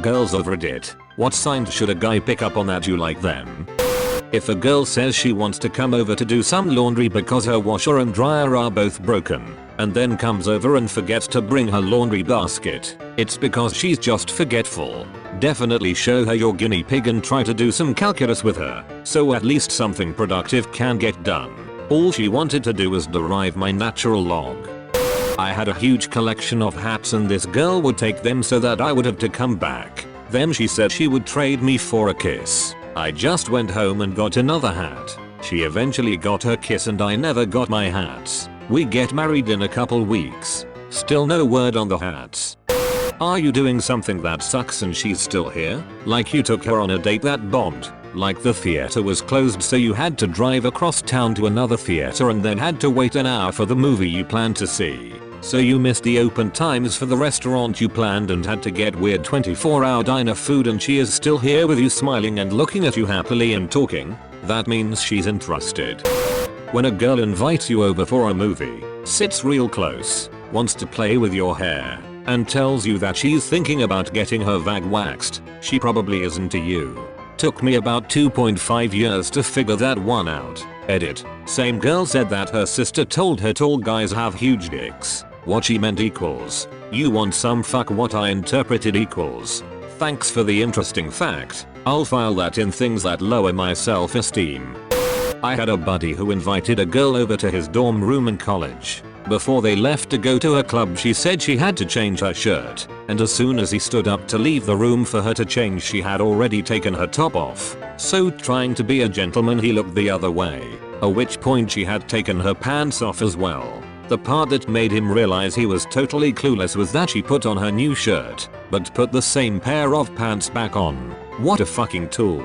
Girls over Reddit, what signs should a guy pick up on that you like them? If a girl says she wants to come over to do some laundry because her washer and dryer are both broken, and then comes over and forgets to bring her laundry basket, it's because she's just forgetful. Definitely show her your guinea pig and try to do some calculus with her, so at least something productive can get done. All she wanted to do was derive my natural log. I had a huge collection of hats and this girl would take them so that I would have to come back. Then she said she would trade me for a kiss. I just went home and got another hat. She eventually got her kiss and I never got my hats. We get married in a couple weeks. Still no word on the hats. Are you doing something that sucks and she's still here? Like you took her on a date that bombed. Like the theater was closed so you had to drive across town to another theater and then had to wait an hour for the movie you planned to see. So you missed the open times for the restaurant you planned and had to get weird 24-hour diner food and she is still here with you smiling and looking at you happily and talking. That means she's interested. When a girl invites you over for a movie, sits real close, wants to play with your hair, and tells you that she's thinking about getting her vag waxed, she probably isn't to you. Took me about 2.5 years to figure that one out. Edit. Same girl said that her sister told her tall guys have huge dicks. What she meant equals, you want some fuck, what I interpreted equals, thanks for the interesting fact. I'll file that in things that lower my self-esteem. I had a buddy who invited a girl over to his dorm room in college. Before they left to go to a club she said she had to change her shirt, and as soon as he stood up to leave the room for her to change she had already taken her top off. So trying to be a gentleman he looked the other way, at which point she had taken her pants off as well. The part that made him realize he was totally clueless was that she put on her new shirt, but put the same pair of pants back on. What a fucking tool.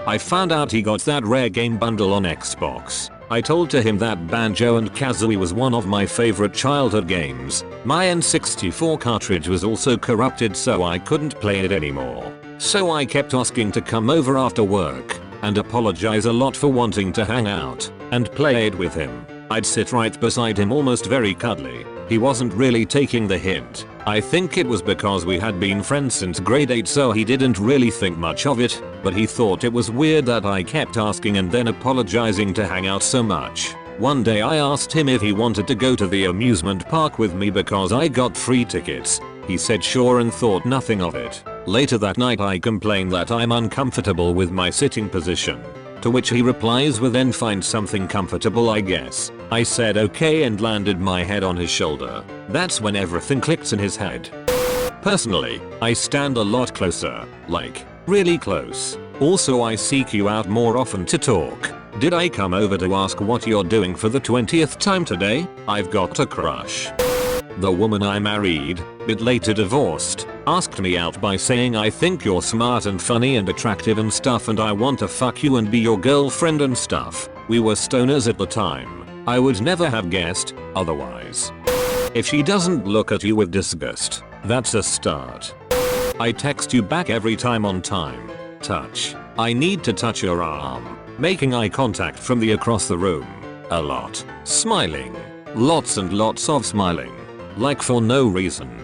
I found out he got that rare game bundle on Xbox. I told him that Banjo and Kazooie was one of my favorite childhood games. My N64 cartridge was also corrupted so I couldn't play it anymore. So I kept asking to come over after work, and apologize a lot for wanting to hang out and play it with him. I'd sit right beside him almost very cuddly. He wasn't really taking the hint. I think it was because we had been friends since grade 8 so he didn't really think much of it, but he thought it was weird that I kept asking and then apologizing to hang out so much. One day I asked him if he wanted to go to the amusement park with me because I got free tickets. He said sure and thought nothing of it. Later that night I complained that I'm uncomfortable with my sitting position. To which he replies with then find something comfortable I guess. I said okay and landed my head on his shoulder. That's when everything clicks in his head. Personally, I stand a lot closer, like, really close. Also I seek you out more often to talk. Did I come over to ask what you're doing for the 20th time today? I've got a crush. The woman I married, but later divorced, asked me out by saying I think you're smart and funny and attractive and stuff and I want to fuck you and be your girlfriend and stuff. We were stoners at the time. I would never have guessed otherwise. If she doesn't look at you with disgust, that's a start. I text you back every time on time. Touch. I need to touch your arm. Making eye contact from the across the room. A lot. Smiling. Lots and lots of smiling. Like for no reason.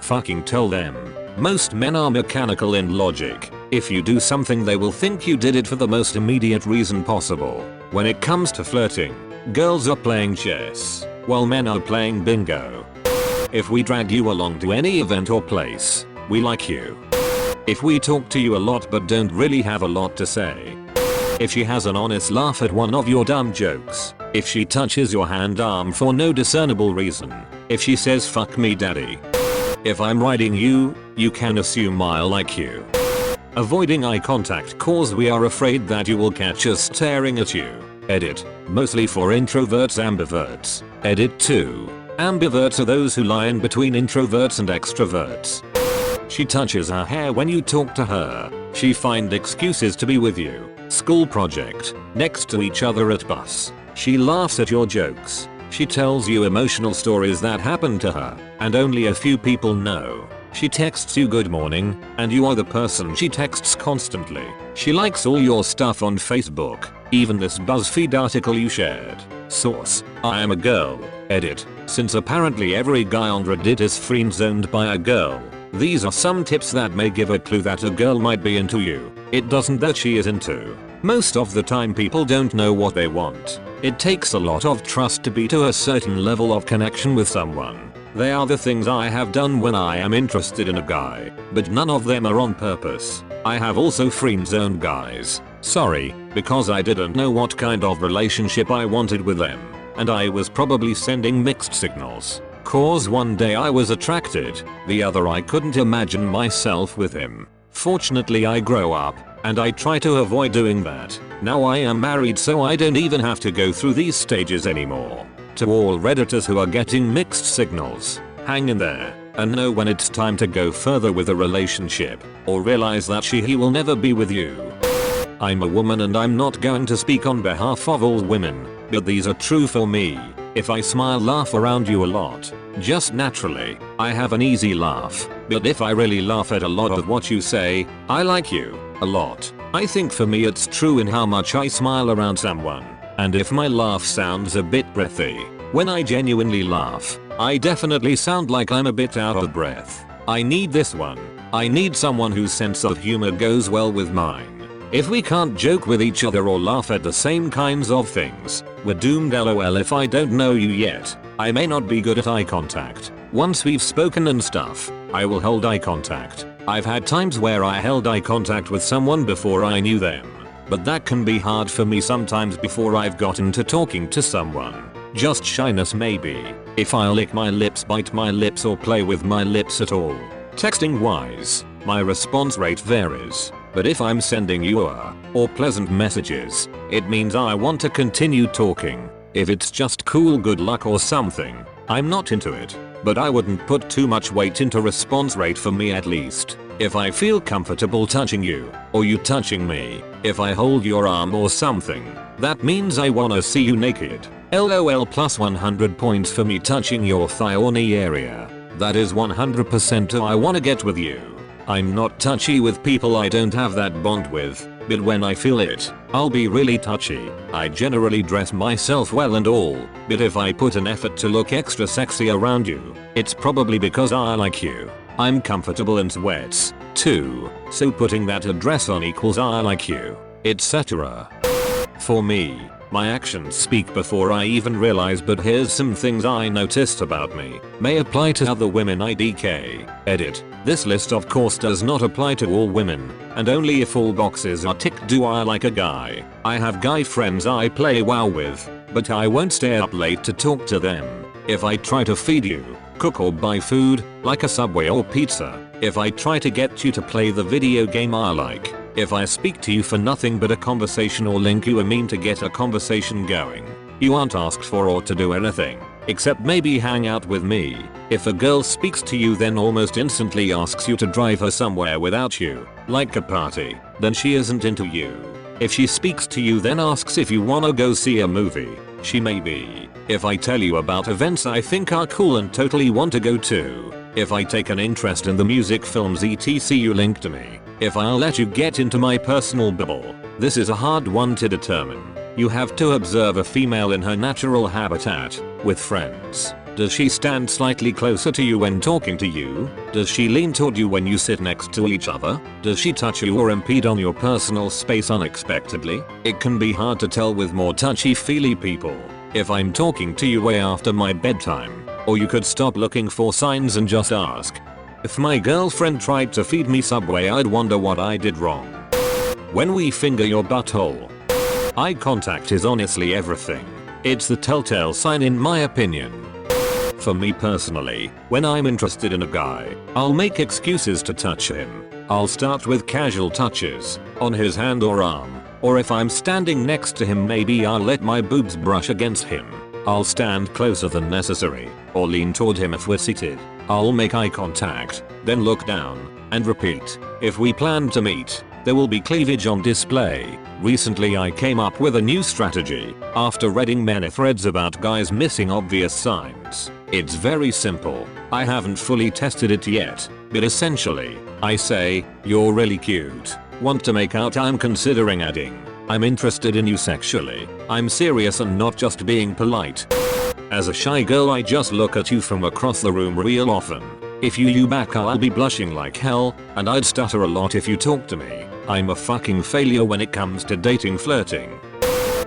Fucking tell them. Most men are mechanical in logic. If you do something they will think you did it for the most immediate reason possible. When it comes to flirting, girls are playing chess, while men are playing bingo. If we drag you along to any event or place, we like you. If we talk to you a lot but don't really have a lot to say. If she has an honest laugh at one of your dumb jokes. If she touches your hand arm for no discernible reason. If she says fuck me daddy. If I'm riding you, you can assume I'll like you. Avoiding eye contact cause we are afraid that you will catch us staring at you. Edit. Mostly for introverts ambiverts. Edit 2. Ambiverts are those who lie in between introverts and extroverts. She touches her hair when you talk to her. She find excuses to be with you. School project. Next to each other at bus. She laughs at your jokes. She tells you emotional stories that happened to her, and only a few people know. She texts you good morning, and you are the person she texts constantly. She likes all your stuff on Facebook, even this BuzzFeed article you shared. Source. I am a girl. Edit. Since apparently every guy on Reddit is friend-zoned by a girl, These are some tips that may give a clue that a girl might be into you. It doesn't that she is into. Most of the time people don't know what they want. It takes a lot of trust to be to a certain level of connection with someone. They are the things I have done when I am interested in a guy, but none of them are on purpose. I have also friend-zoned guys. Sorry, because I didn't know what kind of relationship I wanted with them, and I was probably sending mixed signals. Cause one day I was attracted, the other I couldn't imagine myself with him. Fortunately I grow up, and I try to avoid doing that. Now I am married so I don't even have to go through these stages anymore. To all redditors who are getting mixed signals, hang in there, and know when it's time to go further with a relationship, or realize that he will never be with you. I'm a woman and I'm not going to speak on behalf of all women, but these are true for me. If I smile laugh around you a lot, just naturally, I have an easy laugh, but if I really laugh at a lot of what you say, I like you a lot. I think for me it's true in how much I smile around someone. And if my laugh sounds a bit breathy, when I genuinely laugh, I definitely sound like I'm a bit out of breath. I need this one. I need someone whose sense of humor goes well with mine. If we can't joke with each other or laugh at the same kinds of things, we're doomed. LOL. If I don't know you yet, I may not be good at eye contact. Once we've spoken and stuff, I will hold eye contact. I've had times where I held eye contact with someone before I knew them. But that can be hard for me sometimes before I've gotten to talking to someone. Just shyness maybe. If I lick my lips, bite my lips or play with my lips at all. Texting wise, my response rate varies. But if I'm sending you or pleasant messages, it means I want to continue talking. If it's just cool good luck or something, I'm not into it. But I wouldn't put too much weight into response rate for me at least. If I feel comfortable touching you, or you touching me, if I hold your arm or something, that means I wanna see you naked. LOL. Plus 100 points for me touching your thigh or knee area. That is 100% I wanna get with you. I'm not touchy with people I don't have that bond with, but when I feel it, I'll be really touchy. I generally dress myself well and all, but if I put an effort to look extra sexy around you, it's probably because I like you. I'm comfortable in sweats, too, so putting that dress on equals I like you, etc. For me, my actions speak before I even realize, but here's some things I noticed about me. May apply to other women. IDK. Edit. This list of course does not apply to all women, and only if all boxes are ticked do I like a guy. I have guy friends I play WoW with, but I won't stay up late to talk to them. If I try to feed you, cook or buy food, like a Subway or pizza. If I try to get you to play the video game I like. If I speak to you for nothing but a conversation or link you a meme to get a conversation going. You aren't asked for or to do anything, except maybe hang out with me. If a girl speaks to you then almost instantly asks you to drive her somewhere without you, like a party, then she isn't into you. If she speaks to you then asks if you wanna go see a movie, she may be. If I tell you about events I think are cool and totally want to go to. If I take an interest in the music, films etc you link to me. If I'll let you get into my personal bubble. This is a hard one to determine. You have to observe a female in her natural habitat, with friends. Does she stand slightly closer to you when talking to you? Does she lean toward you when you sit next to each other? Does she touch you or impede on your personal space unexpectedly? It can be hard to tell with more touchy-feely people. If I'm talking to you way after my bedtime, or you could stop looking for signs and just ask. If my girlfriend tried to feed me Subway I'd wonder what I did wrong. When we finger your butthole. Eye contact is honestly everything. It's the telltale sign in my opinion. For me personally, when I'm interested in a guy, I'll make excuses to touch him. I'll start with casual touches, on his hand or arm, or if I'm standing next to him maybe I'll let my boobs brush against him. I'll stand closer than necessary, or lean toward him if we're seated. I'll make eye contact, then look down, and repeat. If we plan to meet, there will be cleavage on display. Recently I came up with a new strategy, after reading many threads about guys missing obvious signs. It's very simple. I haven't fully tested it yet, but essentially, I say, "You're really cute. Want to make out?" I'm considering adding, "I'm interested in you sexually. I'm serious and not just being polite." As a shy girl I just look at you from across the room real often. If you back I'll be blushing like hell, and I'd stutter a lot if you talk to me. I'm a fucking failure when it comes to dating flirting.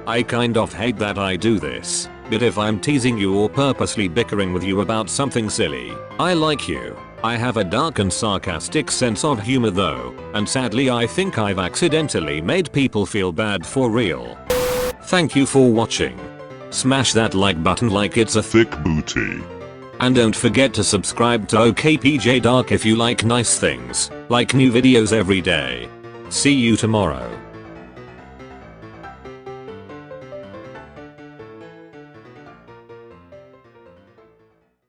I kind of hate that I do this, but if I'm teasing you or purposely bickering with you about something silly, I like you. I have a dark and sarcastic sense of humor though, and sadly I think I've accidentally made people feel bad for real. Thank you for watching. Smash that like button like it's a thick booty. And don't forget to subscribe to OKPJ Dark if you like nice things, like new videos every day. See you tomorrow.